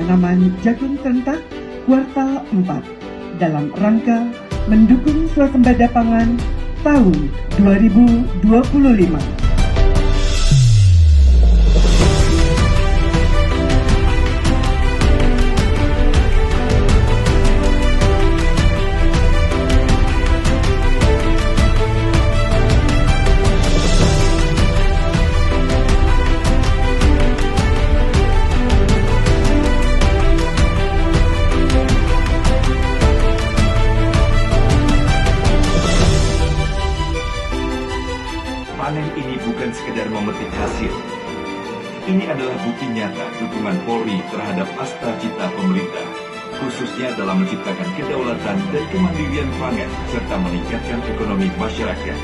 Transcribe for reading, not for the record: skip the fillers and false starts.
penanaman jagung serentak kuartal 4 dalam rangka mendukung swasembada pangan tahun 2025. Panen ini bukan sekedar memetik hasil. Ini adalah bukti nyata dukungan Polri terhadap asta-cita pemerintah, khususnya dalam menciptakan kedaulatan dan kemandirian pangan serta meningkatkan ekonomi masyarakat.